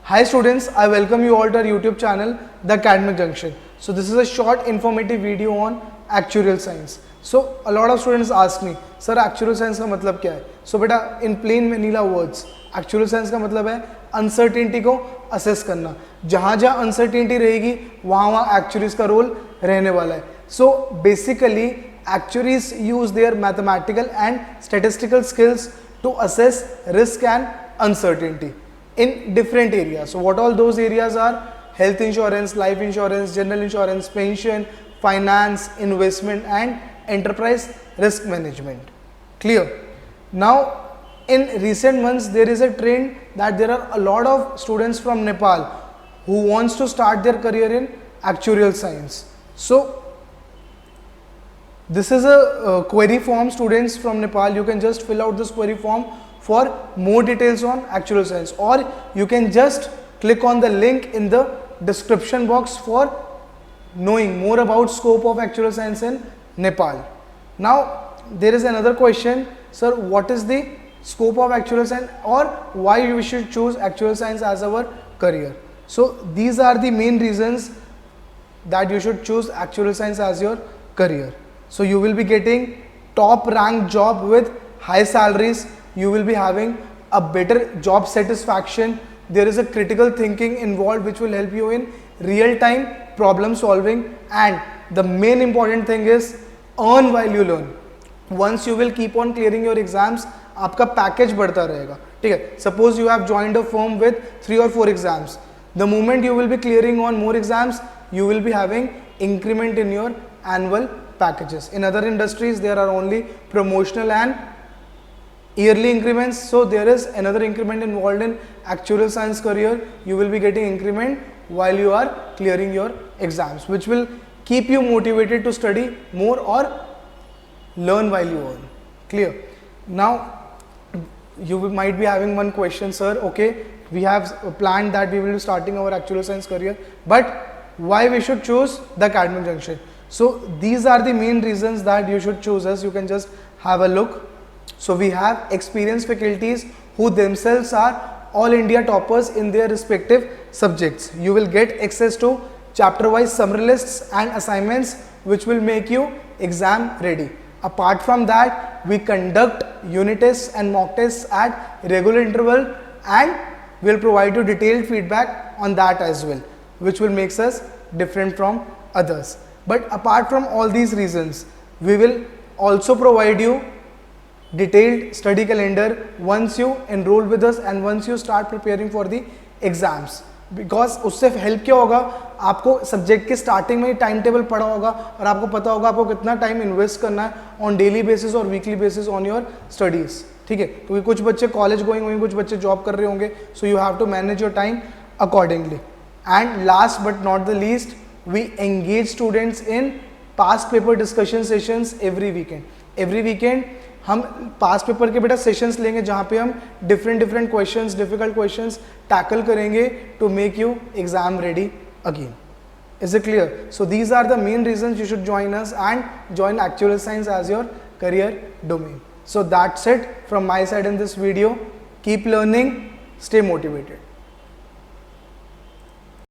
Hi students, I welcome you all to our YouTube channel, The Academic Junction. So this is a short informative video on actuarial science. So a lot of students ask me, sir actuarial science का मतलब क्या है? So बेटा in plain vanilla words, actuarial science का मतलब है uncertainty को assess करना. जहाँ जहाँ uncertainty रहेगी वहाँ वहाँ actuaries का role रहने वाला है. So basically actuaries use their mathematical and statistical skills to assess risk and uncertainty in different areas. So what all those areas are? Health insurance, life insurance, general insurance, pension, finance, investment and enterprise risk management. Clear? Now in recent months there is a trend that there are a lot of students from Nepal who wants to start their career in actuarial science. So this is a query form, students from Nepal. You can just fill out this query form for more details on actuarial science, or you can just click on the link in the description box for knowing more about scope of actuarial science in Nepal. Now there is another question, sir, what is the scope of actuarial science or why we should choose actuarial science as our career? So these are the main reasons that you should choose actuarial science as your career. So you will be getting top ranked job with high salaries, you will be having a better job satisfaction, there is a critical thinking involved which will help you in real time problem solving, and the main important thing is earn while you learn. Once you will keep on clearing your exams, आपका package बढ़ता रहेगा, ठीक है. Suppose you have joined a firm with 3 or 4 exams, the moment you will be clearing on more exams, you will be having increment in your annual packages. In other industries there are only promotional and yearly increments, so there is another increment involved in actuarial science career. You will be getting increment while you are clearing your exams, which will keep you motivated to study more or learn while you earn. Clear? Now you might be having one question, sir, okay, we have planned that we will be starting our actuarial science career, but why we should choose the Academic Junction? So these are the main reasons that you should choose us. You can just have a look. So we have experienced faculties who themselves are all India toppers in their respective subjects. You will get access to chapter wise summary lists and assignments which will make you exam ready. Apart from that, we conduct unit tests and mock tests at regular interval and will provide you detailed feedback on that as well, which will make us different from others. But apart from all these reasons, we will also provide you detailed study calendar once you enroll with us and once you start preparing for the exams. Because उससे help क्या होगा, आपको subject के starting में time table पढ़ा होगा और आपको पता होगा आपको कितना टाइम इन्वेस्ट करना है ऑन डेली बेसिस और weekly basis on your studies, ठीक है. क्योंकि कुछ बच्चे कॉलेज गोइंग होंगे, कुछ बच्चे जॉब कर रहे होंगे, so you have to manage your time accordingly. And last but not the least, we engage students in past paper discussion sessions every weekend हम past paper के बेटा sessions लेंगे जहाँ पे हम different questions, difficult questions tackle करेंगे to make you exam ready again. Is it clear? So these are the main reasons you should join us and join actuarial science as your career domain. So that's it from my side in this video. Keep learning, stay motivated.